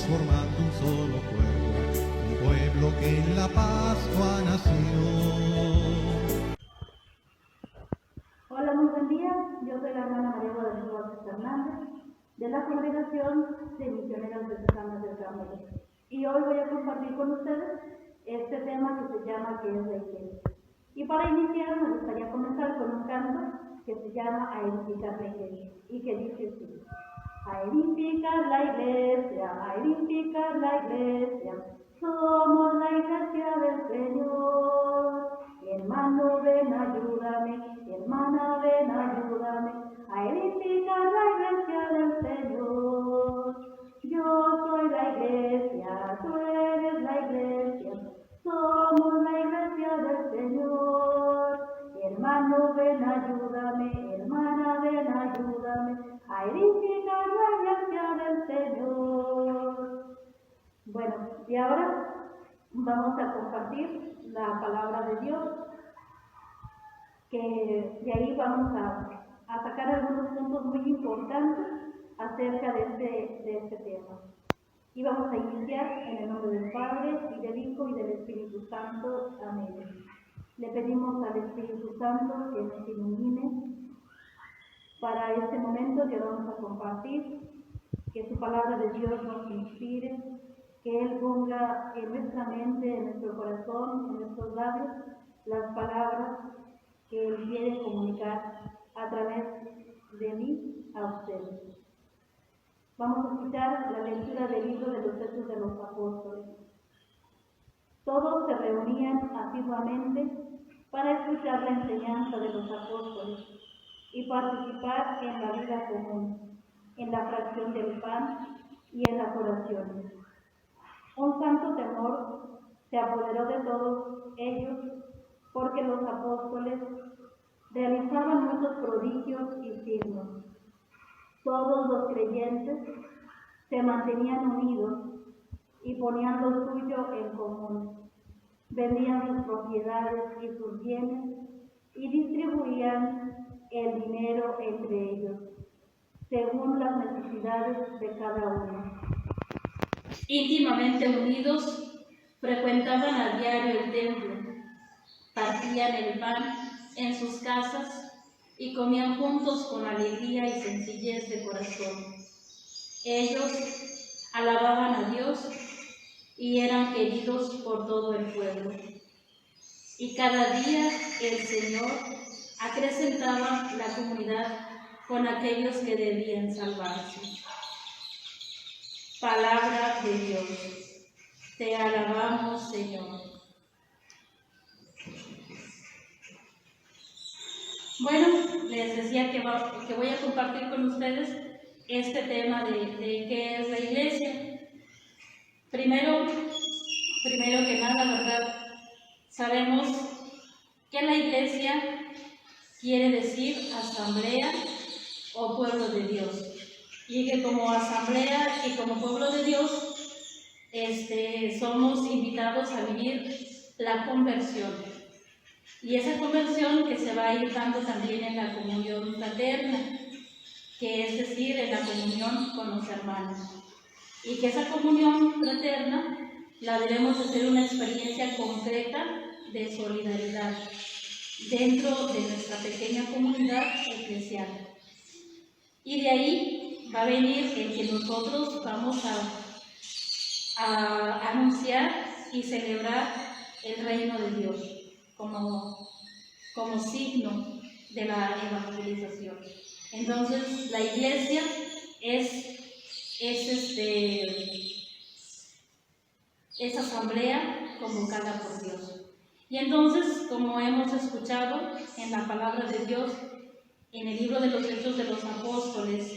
formando un solo cuerpo, un pueblo que en la Pascua nació. Hola, muy buen día. Yo soy la hermana María Guadalupe Vázquez Hernández, de la Congregación de Misioneras Diocesanas del Carmelo. Y hoy voy a compartir con ustedes este tema que se llama ¿Qué es la Iglesia? Y para iniciar me gustaría comenzar con un canto que se llama A edificar la Iglesia, y que dice así: a edificar la Iglesia, a edificar la Iglesia, somos la Iglesia del Señor. Hermano, ven, ayúdame, hermana, ven, ayúdame, a edificar la Iglesia del Señor. Yo soy la Iglesia, tú eres la Iglesia, somos la Iglesia del Señor. Hermano, ven, ayúdame, hermana, ven, ayúdame, a edificar la Iglesia del Señor. Bueno, y ahora vamos a compartir la palabra de Dios, que de ahí vamos a sacar algunos puntos muy importantes acerca de este tema. Y vamos a iniciar en el nombre del Padre, y del Hijo, y del Espíritu Santo. Amén. Le pedimos al Espíritu Santo que nos ilumine para este momento que vamos a compartir, que su palabra de Dios nos inspire, que Él ponga en nuestra mente, en nuestro corazón, en nuestros labios, las palabras que Él quiere comunicar a través de mí a ustedes. Vamos a escuchar la lectura del libro de los Hechos de los Apóstoles. Todos se reunían asiduamente para escuchar la enseñanza de los apóstoles y participar en la vida común, en la fracción del pan y en las oraciones. Un santo temor se apoderó de todos ellos, porque los apóstoles realizaban muchos prodigios y signos. Todos los creyentes se mantenían unidos y ponían lo suyo en común. Vendían sus propiedades y sus bienes y distribuían el dinero entre ellos, según las necesidades de cada uno. Íntimamente unidos, frecuentaban a diario el templo, partían el pan en sus casas y comían juntos con alegría y sencillez de corazón. Ellos alababan a Dios y eran queridos por todo el pueblo. Y cada día el Señor acrecentaba la comunidad con aquellos que debían salvarse. Palabra de Dios. Te alabamos, Señor. Bueno, les decía que voy a compartir con ustedes este tema de qué es la iglesia. Primero que nada, ¿verdad? Sabemos que la iglesia quiere decir asamblea o pueblo de Dios. Y que como asamblea y como pueblo de Dios, somos invitados a vivir la conversión. Y esa conversión que se va a ir dando también en la comunión fraterna, que es decir, en la comunión con los hermanos. Y que esa comunión fraterna la debemos hacer una experiencia concreta de solidaridad dentro de nuestra pequeña comunidad eclesial. Y de ahí va a venir el que nosotros vamos a anunciar y celebrar el reino de Dios como signo de la evangelización. Entonces, la iglesia es asamblea convocada por Dios. Y entonces, como hemos escuchado en la palabra de Dios, en el libro de los Hechos de los Apóstoles,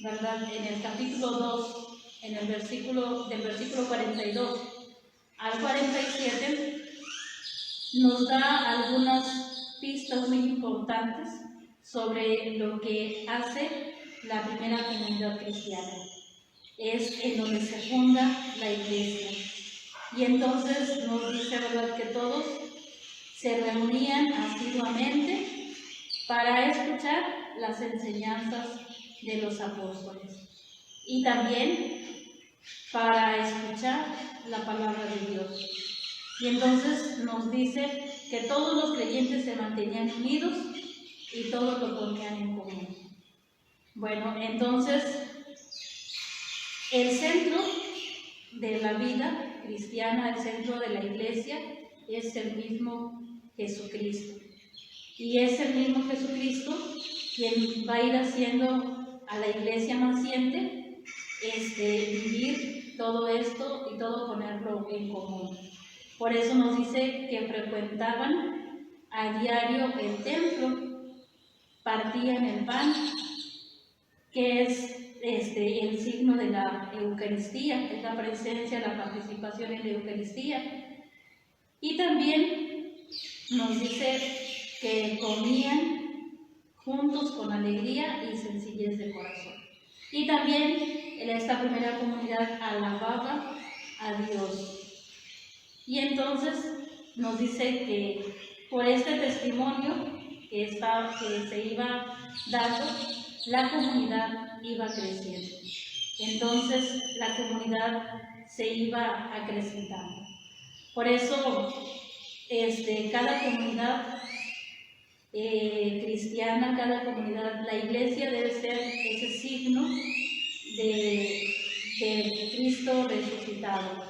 ¿verdad? En el capítulo 2, del versículo 42 al 47, nos da algunas pistas muy importantes sobre lo que hace la primera comunidad cristiana. Es en donde se funda la iglesia. Y entonces nos dice, ¿verdad?, que todos se reunían asiduamente para escuchar las enseñanzas de los apóstoles. Y también para escuchar la palabra de Dios. Y entonces nos dice que todos los creyentes se mantenían unidos y todos lo ponían en común. Bueno, entonces el centro de la vida cristiana, el centro de la iglesia, es el mismo Jesucristo. Y es el mismo Jesucristo quien va a ir haciendo a la iglesia naciente vivir todo esto y todo ponerlo en común. Por eso nos dice que frecuentaban a diario el templo, partían el pan, que es el signo de la Eucaristía, es la presencia, la participación en la Eucaristía. Y también nos dice que comían juntos con alegría y sencillez de corazón. Y también en esta primera comunidad alababa a Dios. Y entonces nos dice que por este testimonio que se iba dando, la comunidad iba creciendo. Entonces la comunidad se iba acrecentando. Por eso cada comunidad cristiana, cada comunidad, la iglesia debe ser ese signo de Cristo resucitado.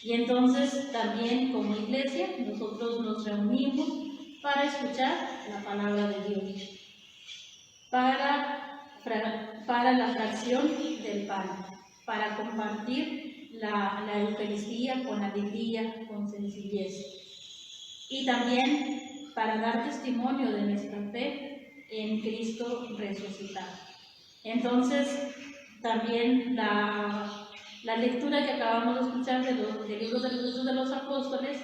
Y entonces también como iglesia nosotros nos reunimos para escuchar la palabra de Dios, para la fracción del pan, para compartir la Eucaristía con alegría, con sencillez, y también para dar testimonio de nuestra fe en Cristo resucitado. Entonces también la lectura que acabamos de escuchar del libro de los Hechos de los Apóstoles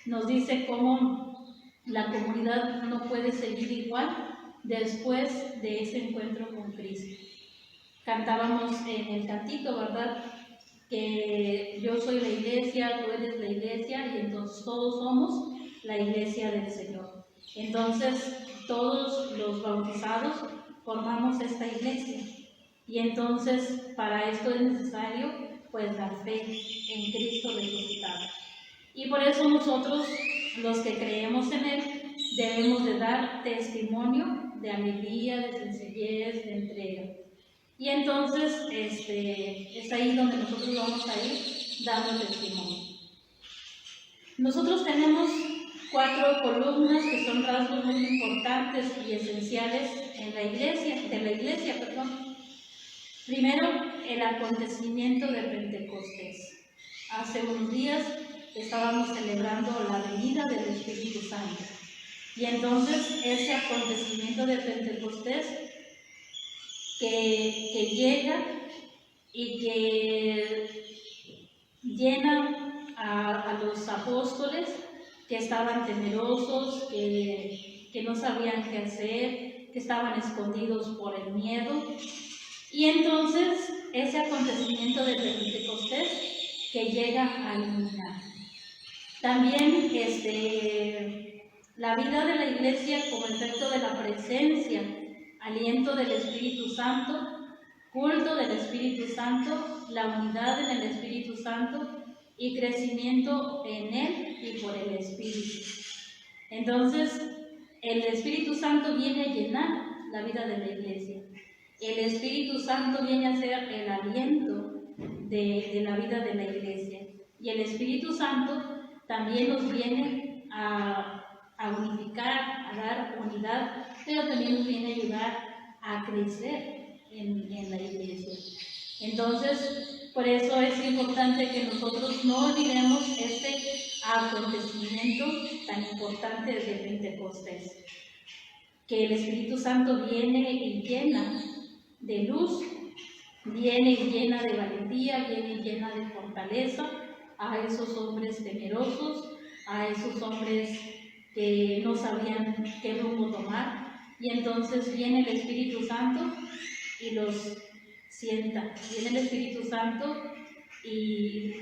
nos dice cómo la comunidad no puede seguir igual después de ese encuentro con Cristo. Cantábamos en el cantito, ¿verdad?, que yo soy la iglesia, tú eres la iglesia, y entonces todos somos la iglesia del Señor. Entonces todos los bautizados formamos esta iglesia. Y entonces para esto es necesario pues la fe en Cristo resucitado. Y por eso nosotros, los que creemos en Él, debemos de dar testimonio de alegría, de sencillez, de entrega. Y entonces es ahí donde nosotros vamos a ir dando testimonio. Nosotros tenemos 4 columnas que son rasgos muy importantes y esenciales de la iglesia. Primero, el acontecimiento de Pentecostés. Hace unos días estábamos celebrando la venida del Espíritu Santo. Y entonces ese acontecimiento de Pentecostés que llega y que llena a los apóstoles que estaban temerosos, que no sabían qué hacer, que estaban escondidos por el miedo. Y entonces ese acontecimiento de Pentecostés que llega a iluminar. También la vida de la iglesia como efecto de la presencia, aliento del Espíritu Santo, culto del Espíritu Santo, la unidad en el Espíritu Santo y crecimiento en Él y por el Espíritu. Entonces, el Espíritu Santo viene a llenar la vida de la iglesia. El Espíritu Santo viene a ser el aliento de la vida de la iglesia. Y el Espíritu Santo también nos viene a unificar, a dar unidad, pero también nos viene a ayudar a crecer en la iglesia. Entonces, por eso es importante que nosotros no olvidemos este acontecimiento tan importante de Pentecostés. Que el Espíritu Santo viene y llena de luz, viene y llena de valentía, viene y llena de fortaleza a esos hombres temerosos, a esos hombres que no sabían qué rumbo tomar, y entonces viene el Espíritu Santo y los sienta, viene el Espíritu Santo y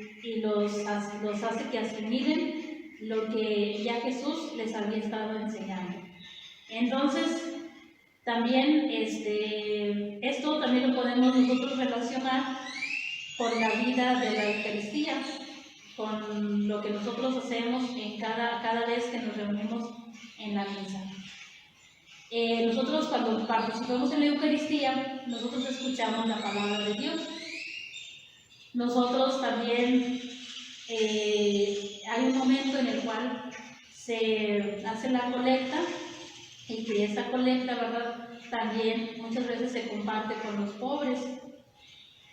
los hace que asimilen lo que ya Jesús les había estado enseñando. Entonces, también esto también lo podemos nosotros relacionar con la vida de la Eucaristía, con lo que nosotros hacemos en cada vez que nos reunimos en la misa. Nosotros cuando participamos en la Eucaristía, nosotros escuchamos la palabra de Dios. Nosotros también hay un momento en el cual se hace la colecta y que esa colecta, ¿verdad?, también muchas veces se comparte con los pobres.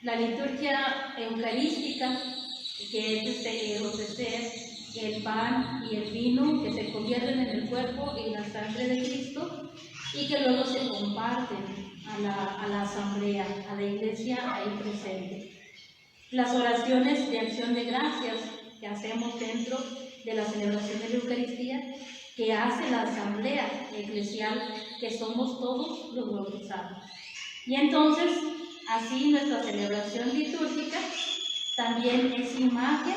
La liturgia eucarística, que es ofrecer el pan y el vino que se convierten en el cuerpo y la sangre de Cristo y que luego se comparten a la asamblea, a la iglesia ahí presente. Las oraciones de acción de gracias que hacemos dentro de la celebración de la Eucaristía, que hace la asamblea eclesial, que somos todos los bautizados. Y entonces, así nuestra celebración litúrgica también es imagen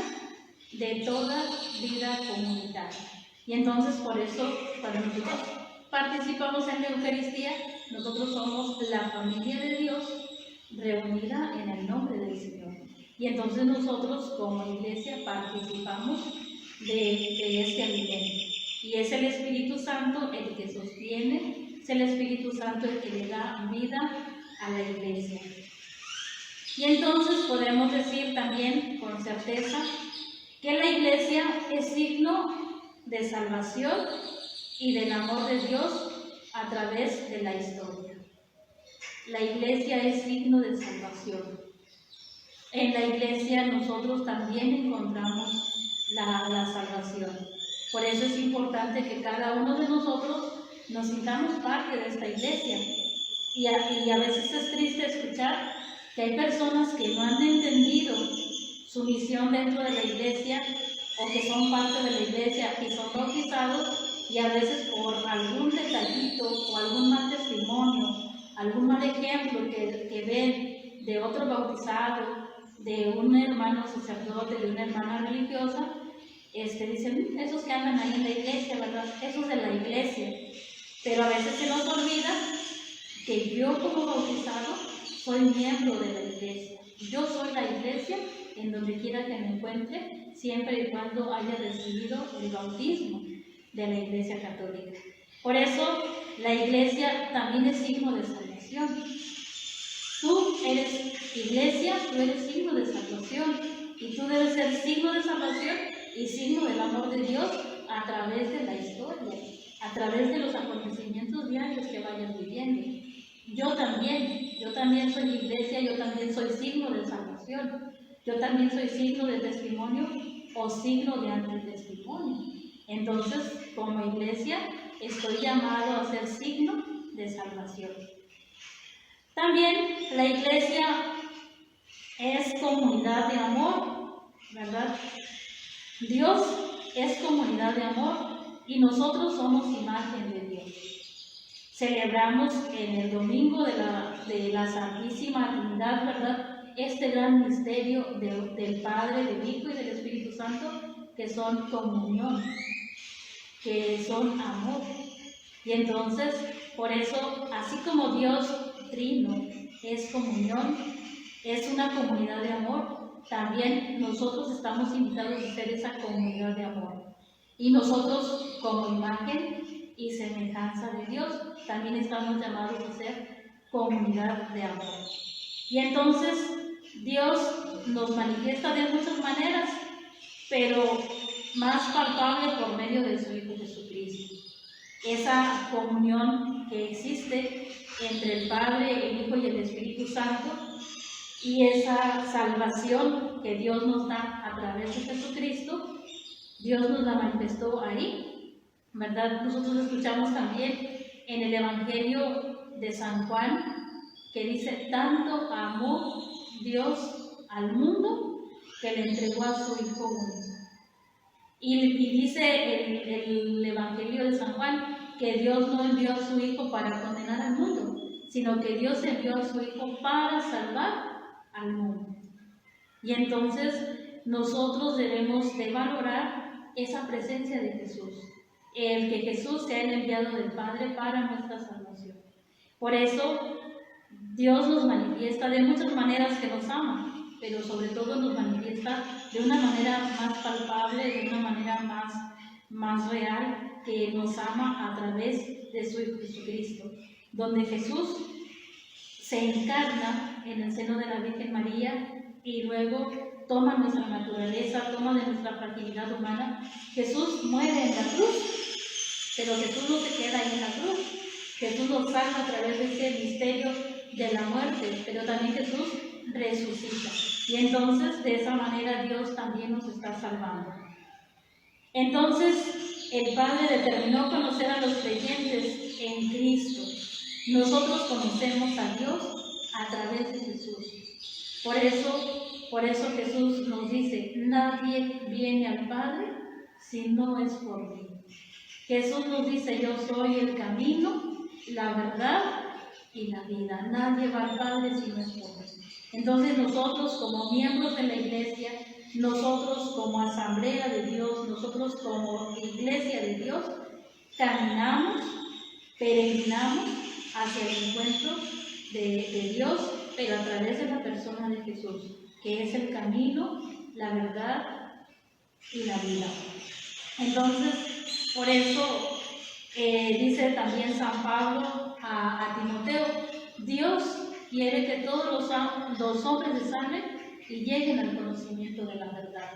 de toda vida comunitaria. Y entonces, por eso, cuando nosotros participamos en la Eucaristía, nosotros somos la familia de Dios reunida en el nombre del Señor. Y entonces nosotros como iglesia participamos de este alimento. Y es el Espíritu Santo el que sostiene, es el Espíritu Santo el que le da vida a la iglesia. Y entonces podemos decir también con certeza que la iglesia es signo de salvación y del amor de Dios a través de la historia. La iglesia es signo de salvación. En la iglesia nosotros también encontramos la salvación. Por eso es importante que cada uno de nosotros nos sintamos parte de esta iglesia. Y a veces es triste escuchar que hay personas que no han entendido su misión dentro de la iglesia o que son parte de la iglesia y son bautizados y a veces por algún detallito o algún mal testimonio, algún mal ejemplo que ven de otro bautizado, de un hermano sacerdote, de una hermana religiosa, dicen, esos que andan ahí en la iglesia, ¿verdad? Esos de la iglesia. Pero a veces se nos olvida que yo como bautizado soy miembro de la iglesia. Yo soy la iglesia en donde quiera que me encuentre, siempre y cuando haya recibido el bautismo de la iglesia católica. Por eso la iglesia también es signo de salvación. Tú eres iglesia, tú eres signo de salvación y tú debes ser signo de salvación y signo del amor de Dios a través de la historia, a través de los acontecimientos diarios que vayas viviendo. Yo también soy iglesia, yo también soy signo de salvación, yo también soy signo de testimonio o signo de antitestimonio. Entonces, como iglesia, estoy llamado a ser signo de salvación. También la iglesia es comunidad de amor, ¿verdad? Dios es comunidad de amor y nosotros somos imagen de Dios. Celebramos en el domingo de la Santísima Trinidad, ¿verdad?, este gran misterio del Padre, del Hijo y del Espíritu Santo, que son comunión, que son amor. Y entonces, por eso, así como Dios Trino es comunión, es una comunidad de amor, también nosotros estamos invitados a ser esa comunidad de amor. Y nosotros, como imagen y semejanza de Dios, también estamos llamados a ser comunidad de amor. Y entonces, Dios nos manifiesta de muchas maneras, pero más palpable por medio de su Hijo Jesucristo. Esa comunión que existe entre el Padre, el Hijo y el Espíritu Santo, y esa salvación que Dios nos da a través de Jesucristo, Dios nos la manifestó ahí, ¿verdad? Nosotros escuchamos también en el Evangelio de San Juan, que dice, tanto amó Dios al mundo que le entregó a su Hijo único. Y dice el Evangelio de San Juan que Dios no envió a su Hijo para condenar al mundo, sino que Dios envió a su Hijo para salvar al mundo. Y entonces nosotros debemos de valorar esa presencia de Jesús, el que Jesús sea el enviado del Padre para nuestra salvación. Por eso Dios nos manifiesta de muchas maneras que nos ama. pero sobre todo nos manifiesta de una manera más palpable, de una manera más real, que nos ama a través de su Hijo Jesucristo, donde Jesús se encarna en el seno de la Virgen María y luego toma nuestra naturaleza, toma de nuestra fragilidad humana. Jesús muere en la cruz, pero Jesús no se queda ahí en la cruz. Jesús nos salva a través de ese misterio de la muerte, pero también Jesús resucita. Y entonces de esa manera Dios también nos está salvando. Entonces el Padre determinó conocer a los creyentes en Cristo. Nosotros conocemos a Dios a través de Jesús. Por eso Jesús nos dice: nadie viene al Padre si no es por mí. Jesús nos dice: yo soy el camino, la verdad y la vida. Nadie va al Padre si no es por mí. Entonces nosotros, como miembros de la Iglesia, nosotros como Asamblea de Dios, nosotros como Iglesia de Dios, caminamos, peregrinamos hacia el encuentro de Dios, pero a través de la persona de Jesús, que es el camino, la verdad y la vida. Entonces, por eso dice también San Pablo a Timoteo: Dios quiere que todos los hombres de sangre lleguen al conocimiento de la verdad.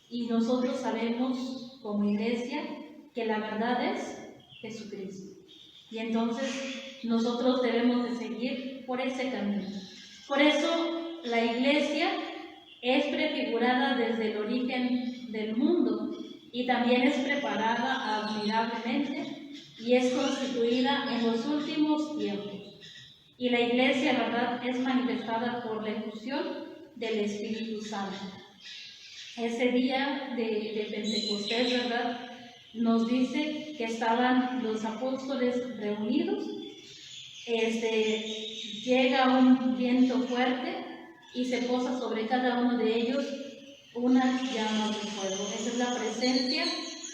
Y nosotros sabemos como Iglesia que la verdad es Jesucristo. Y entonces nosotros debemos de seguir por ese camino. Por eso la Iglesia es prefigurada desde el origen del mundo y también es preparada admirablemente y es constituida en los últimos tiempos. Y la Iglesia, ¿verdad?, es manifestada por la efusión del Espíritu Santo. Ese día de Pentecostés, ¿verdad?, nos dice que estaban los apóstoles reunidos, llega un viento fuerte y se posa sobre cada uno de ellos unas llamas de fuego. Esa es la presencia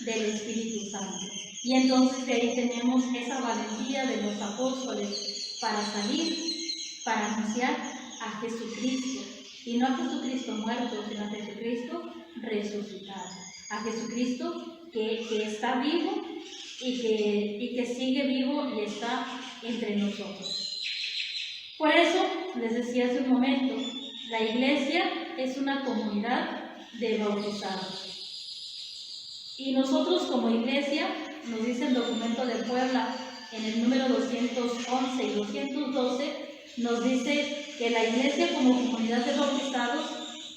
del Espíritu Santo. Y entonces de ahí tenemos esa valentía de los apóstoles para salir, para anunciar a Jesucristo. Y no a Jesucristo muerto, sino a Jesucristo resucitado. A Jesucristo que está vivo y que sigue vivo y está entre nosotros. Por eso, les decía hace un momento, la Iglesia es una comunidad de bautizados. Y nosotros como Iglesia, nos dice el documento de Puebla en el número 211 y 212, nos dice que la Iglesia como comunidad de bautizados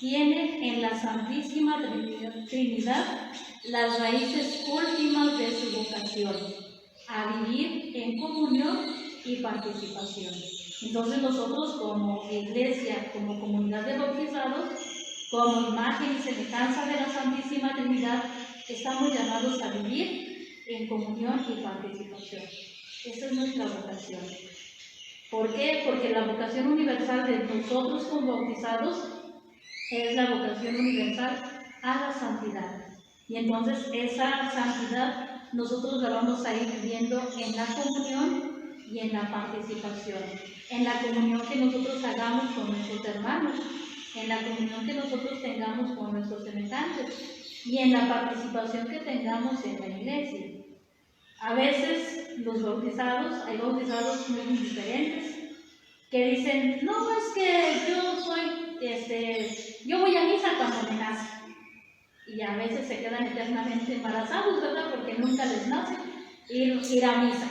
tiene en la Santísima Trinidad las raíces últimas de su vocación, a vivir en comunión y participación. Entonces nosotros como Iglesia, como comunidad de bautizados, como imagen y semejanza de la Santísima Trinidad, estamos llamados a vivir en comunión y participación. Esa es nuestra vocación. ¿Por qué? Porque la vocación universal de nosotros como bautizados es la vocación universal a la santidad. Y entonces esa santidad nosotros la vamos a ir viviendo en la comunión y en la participación. En la comunión que nosotros hagamos con nuestros hermanos, en la comunión que nosotros tengamos con nuestros semejantes y en la participación que tengamos en la Iglesia. A veces los bautizados, hay bautizados muy indiferentes que dicen: no, es que yo voy a misa cuando me nace. Y a veces se quedan eternamente embarazados, ¿verdad?, porque nunca les nace ir a misa.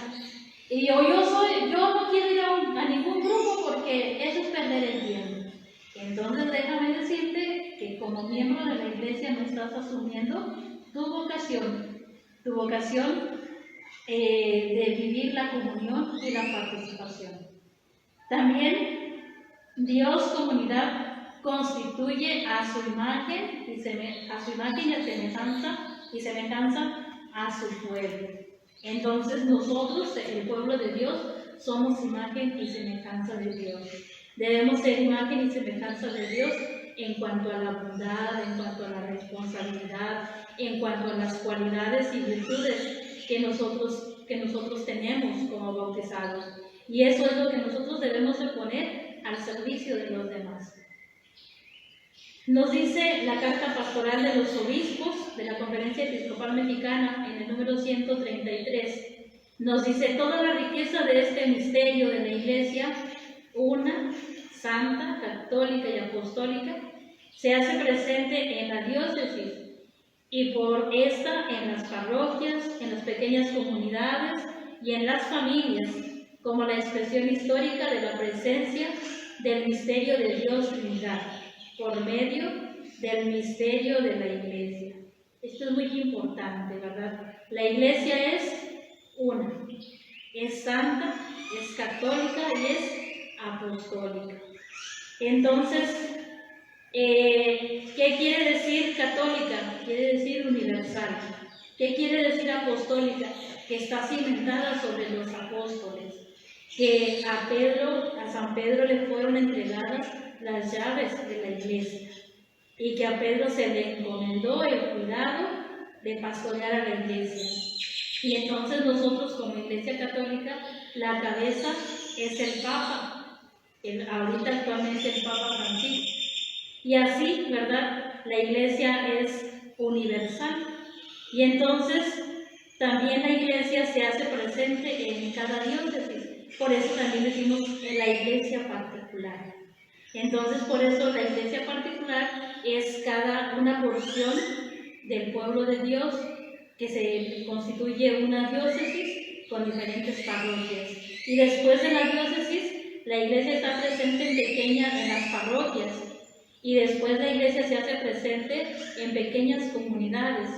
Y yo no quiero ir a ningún grupo porque eso es perder el tiempo. Entonces déjame decirte que como miembro de la Iglesia no estás asumiendo tu vocación de vivir la comunión y la participación. También Dios comunidad constituye a su imagen y semejanza a su pueblo. Entonces nosotros, el pueblo de Dios, somos imagen y semejanza de Dios. Debemos ser imagen y semejanza de Dios en cuanto a la bondad, en cuanto a la responsabilidad, en cuanto a las cualidades y virtudes que nosotros tenemos como bautizados. Y eso es lo que nosotros debemos de poner al servicio de los demás. Nos dice la Carta Pastoral de los Obispos de la Conferencia Episcopal Mexicana en el número 133. Nos dice: toda la riqueza de este misterio de la Iglesia, una, santa, católica y apostólica, se hace presente en la diócesis y por esta en las parroquias, en las pequeñas comunidades y en las familias, como la expresión histórica de la presencia del misterio de Dios Trinidad, por medio del misterio de la Iglesia. Esto es muy importante, ¿verdad? La Iglesia es una, es santa, es católica y es apostólica. Entonces, ¿qué quiere decir católica? Quiere decir universal. ¿Qué quiere decir apostólica? Que está cimentada sobre los apóstoles, que a San Pedro le fueron entregadas las llaves de la Iglesia y que a Pedro se le encomendó el cuidado de pastorear a la Iglesia. Y entonces nosotros como Iglesia Católica, la cabeza es el Papa, ahorita actualmente el Papa Francisco. Y así, ¿verdad? La Iglesia es universal. Y entonces también la Iglesia se hace presente en cada diócesis. Por eso también decimos la Iglesia particular. Entonces, por eso la Iglesia particular es cada una porción del pueblo de Dios que se constituye una diócesis con diferentes parroquias. Y después de la diócesis, la Iglesia está presente en las parroquias. Y después la Iglesia se hace presente en pequeñas comunidades.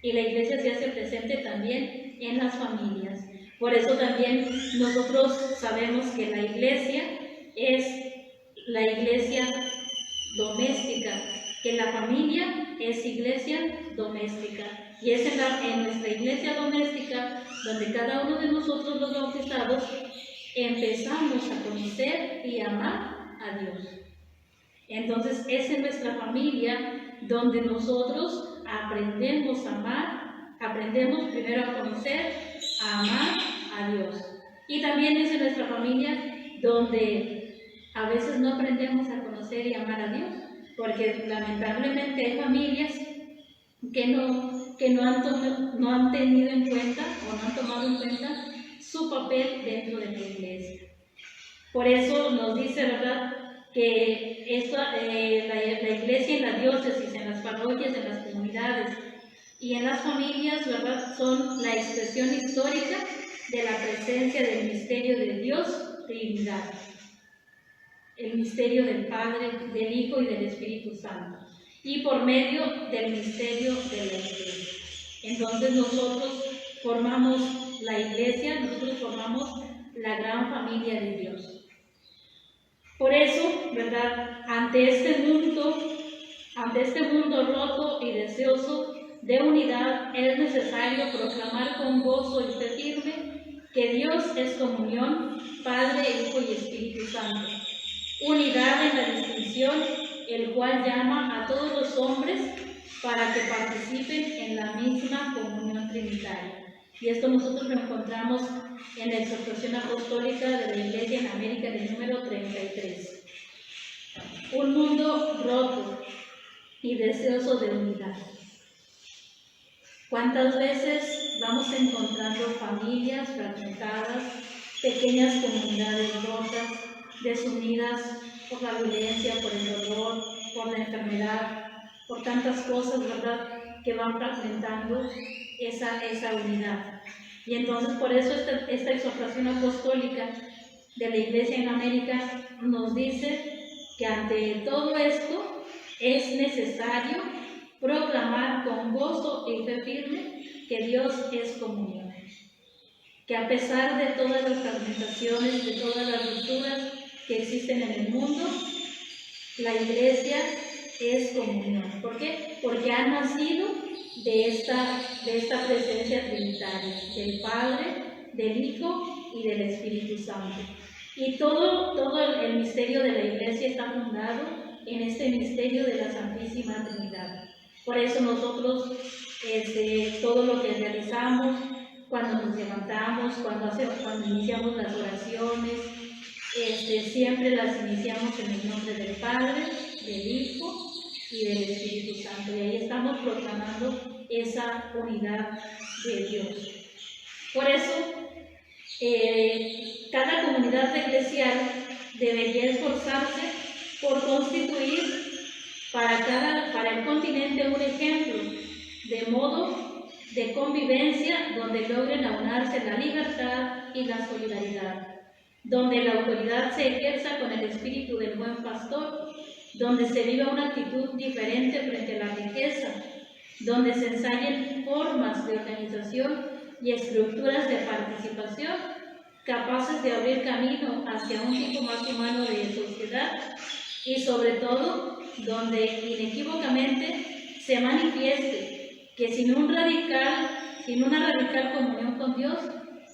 Y la Iglesia se hace presente también en las familias. Por eso también nosotros sabemos que la Iglesia es la Iglesia doméstica, que la familia es Iglesia doméstica. Y es en nuestra Iglesia doméstica donde cada uno de nosotros los bautizados empezamos a conocer y amar a Dios. Entonces es en nuestra familia donde nosotros aprendemos a amar, aprendemos primero a conocer, a amar a Dios. Y también es en nuestra familia donde a veces no aprendemos a conocer y amar a Dios, porque lamentablemente hay familias que no han tenido en cuenta o no han tomado en cuenta su papel dentro de la Iglesia. Por eso nos dice, ¿verdad?, que la Iglesia en la diócesis, en las parroquias, en las comunidades y en las familias, ¿verdad?, son la expresión histórica de la presencia del misterio de Dios Trinidad, el misterio del Padre, del Hijo y del Espíritu Santo, y por medio del misterio de la Iglesia. Entonces nosotros formamos la Iglesia, nosotros formamos la gran familia de Dios. Por eso, ¿verdad?, ante este mundo roto y deseoso de unidad, es necesario proclamar con gozo y fe firme que Dios es comunión, Padre, Hijo y Espíritu Santo. Unidad en la distinción, el cual llama a todos los hombres para que participen en la misma comunión trinitaria. Y esto nosotros lo encontramos en la exhortación apostólica de la Iglesia en América, del número 33. Un mundo roto y deseoso de unidad. ¿Cuántas veces vamos encontrando familias fragmentadas, pequeñas comunidades rotas, desunidas por la violencia, por el dolor, por la enfermedad, por tantas cosas, ¿verdad?, que van fragmentando esa unidad? Y entonces por eso esta exhortación apostólica de la Iglesia en América nos dice que ante todo esto es necesario proclamar con gozo y fe firme que Dios es comunión, que a pesar de todas las fragmentaciones, de todas las rupturas que existen en el mundo, la Iglesia es comunión. ¿Por qué? Porque ha nacido de esta presencia trinitaria, del Padre, del Hijo y del Espíritu Santo. Y todo el misterio de la Iglesia está fundado en este misterio de la Santísima Trinidad. Por eso nosotros, todo lo que realizamos, cuando nos levantamos, cuando iniciamos las oraciones, siempre las iniciamos en el nombre del Padre, del Hijo y del Espíritu Santo. Y ahí estamos proclamando esa unidad de Dios. Por eso, cada comunidad eclesial debería esforzarse por constituir para el continente un ejemplo de modo de convivencia donde logren aunarse la libertad y la solidaridad, donde la autoridad se ejerza con el espíritu del buen pastor, donde se viva una actitud diferente frente a la riqueza, donde se ensayen formas de organización y estructuras de participación capaces de abrir camino hacia un tipo más humano de sociedad y sobre todo donde inequívocamente se manifieste que sin una radical comunión con Dios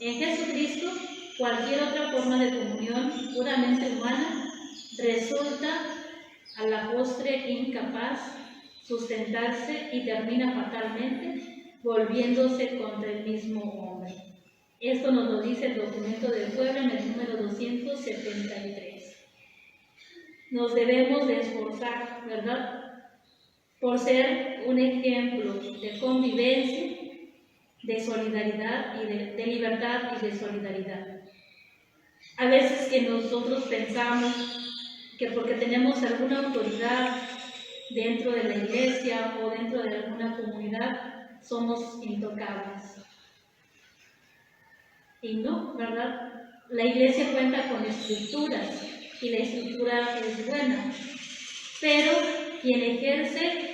en Jesucristo, cualquier otra forma de comunión puramente humana resulta a la postre incapaz sustentarse y termina fatalmente volviéndose contra el mismo hombre. Esto nos lo dice el documento de Puebla en el número 273. Nos debemos de esforzar, ¿verdad?, por ser un ejemplo de convivencia, de solidaridad y de libertad y de solidaridad. A veces que nosotros pensamos que porque tenemos alguna autoridad dentro de la iglesia o dentro de alguna comunidad, somos intocables. Y no, ¿verdad? La iglesia cuenta con estructuras y la estructura es buena, pero quien ejerce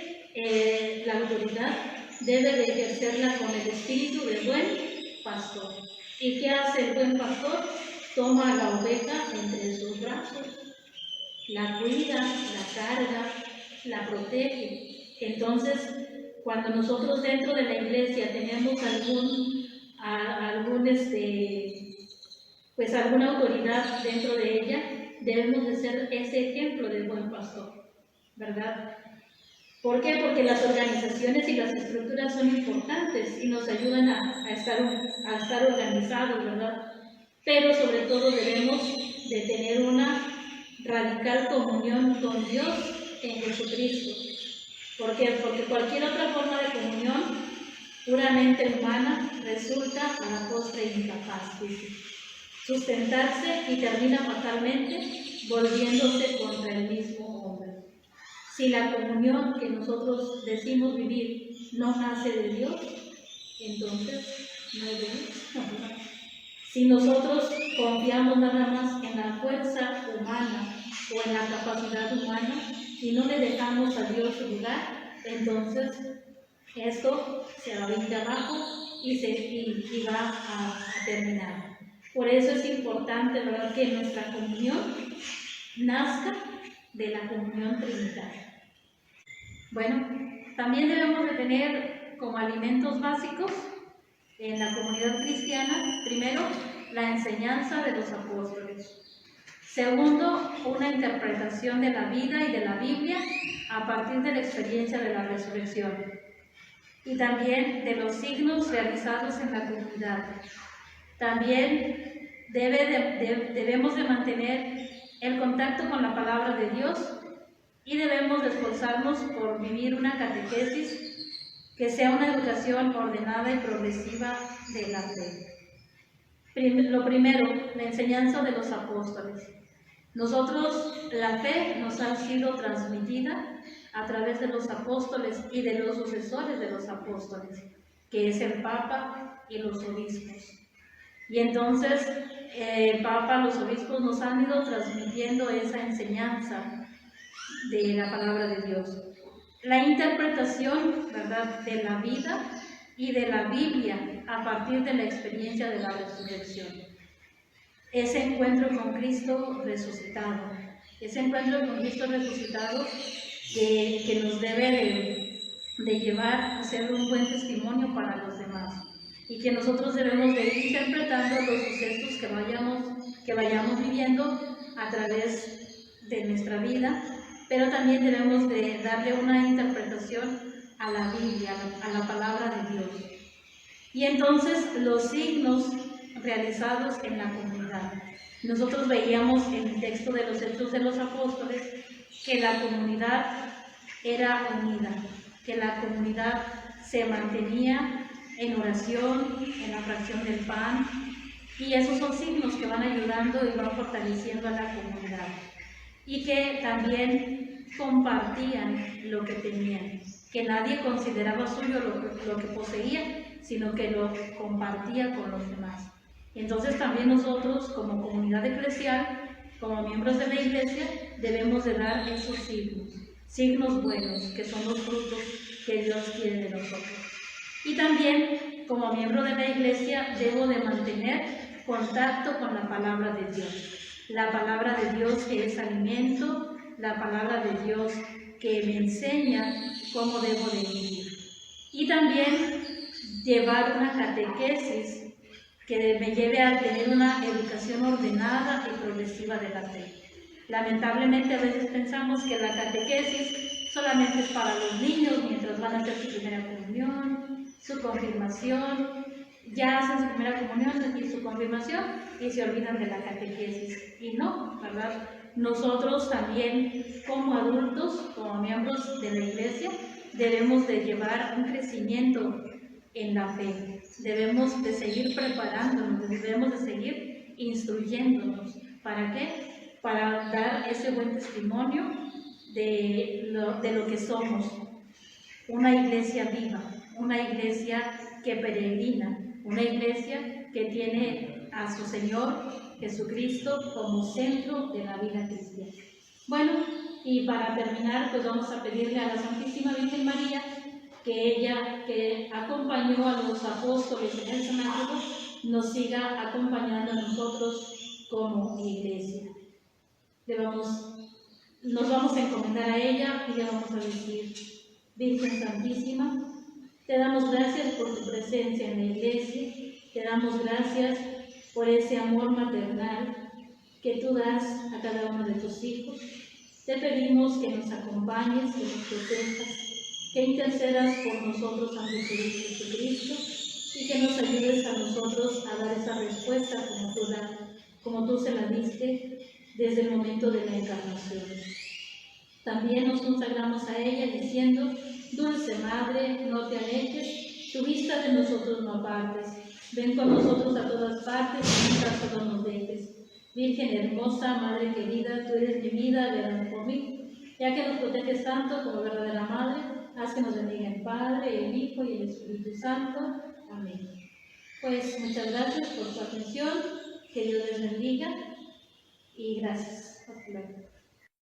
la autoridad debe de ejercerla con el espíritu del buen pastor. ¿Y qué hace el buen pastor? Toma a la oveja entre sus brazos, la cuida, la carga, la protege. Entonces, cuando nosotros dentro de la iglesia tenemos alguna autoridad dentro de ella, debemos de ser ese ejemplo del buen pastor, ¿verdad? ¿Por qué? Porque las organizaciones y las estructuras son importantes y nos ayudan a estar organizados, ¿verdad? Pero sobre todo debemos de tener una radical comunión con Dios en Jesucristo. ¿Por qué? Porque cualquier otra forma de comunión puramente humana resulta a la postre incapaz, dice, sustentarse y termina fatalmente volviéndose contra el mismo hombre. Si la comunión que nosotros decimos vivir no nace de Dios, entonces no es de Dios. Si nosotros confiamos nada más en la fuerza humana o en la capacidad humana y no le dejamos a Dios su lugar, entonces esto se va a venir abajo y va a terminar. Por eso es importante, ¿verdad?, que nuestra comunión nazca de la comunión trinitaria. Bueno, también debemos de tener como alimentos básicos en la comunidad cristiana, primero, la enseñanza de los apóstoles. Segundo, una interpretación de la vida y de la Biblia a partir de la experiencia de la resurrección. Y también de los signos realizados en la comunidad. También debemos de mantener el contacto con la palabra de Dios y debemos de esforzarnos por vivir una catequesis que sea una educación ordenada y progresiva de la fe. Lo primero, la enseñanza de los apóstoles. Nosotros, la fe nos ha sido transmitida a través de los apóstoles y de los sucesores de los apóstoles, que es el Papa y los obispos. Y entonces el Papa, los obispos nos han ido transmitiendo esa enseñanza de la palabra de Dios. La interpretación, ¿verdad?, de la vida y de la Biblia a partir de la experiencia de la resurrección. Ese encuentro con Cristo resucitado, que nos debe de llevar a ser un buen testimonio para los demás y que nosotros debemos de ir interpretando los sucesos que vayamos viviendo a través de nuestra vida, pero también debemos de darle una interpretación a la Biblia, a la palabra de Dios. Y entonces los signos realizados en la comunidad. Nosotros veíamos en el texto de los Hechos de los Apóstoles que la comunidad era unida, que la comunidad se mantenía en oración, en la fracción del pan, y esos son signos que van ayudando y van fortaleciendo a la comunidad, y que también compartían lo que tenían, que nadie consideraba suyo lo que poseía, sino que lo compartía con los demás. Entonces también nosotros, como comunidad eclesial, como miembros de la iglesia, debemos de dar esos signos buenos, que son los frutos que Dios quiere de nosotros. Y también, como miembro de la iglesia, debo de mantener contacto con la palabra de Dios. La palabra de Dios que es alimento, la palabra de Dios que me enseña cómo debo de vivir. Y también llevar una catequesis que me lleve a tener una educación ordenada y progresiva de la fe. Lamentablemente a veces pensamos que la catequesis solamente es para los niños mientras van a hacer su primera comunión, su confirmación, ya hacen su primera comunión y su confirmación y se olvidan de la catequesis. Y no, ¿verdad? Nosotros también como adultos, como miembros de la iglesia, debemos de llevar un crecimiento en la fe. Debemos de seguir preparándonos, debemos de seguir instruyéndonos. ¿Para qué? Para dar ese buen testimonio de lo que somos. Una iglesia viva, una iglesia que peregrina, una iglesia que tiene a su Señor Jesucristo como centro de la vida cristiana. Bueno, y para terminar, pues vamos a pedirle a la Santísima Virgen María que ella, que acompañó a los apóstoles en el cenáculo, nos siga acompañando a nosotros como iglesia. Nos vamos a encomendar a ella y le vamos a decir: Virgen Santísima, te damos gracias por tu presencia en la iglesia, te damos gracias por ese amor maternal que tú das a cada uno de tus hijos. Te pedimos que nos acompañes, que nos protejas, que intercedas por nosotros ante Jesucristo y que nos ayudes a nosotros a dar esa respuesta como tú se la diste desde el momento de la encarnación. También nos consagramos a ella diciendo: Dulce Madre, no te alejes, tu vista de nosotros no apartes, ven con nosotros a todas partes y nunca solo nos dejes. Virgen hermosa, Madre querida, tú eres mi vida, verás por mí, ya que nos proteges tanto como verdadera Madre. Haz que nos bendiga el Padre, el Hijo y el Espíritu Santo. Amén. Pues muchas gracias por su atención, que Dios les bendiga y gracias. Hasta luego.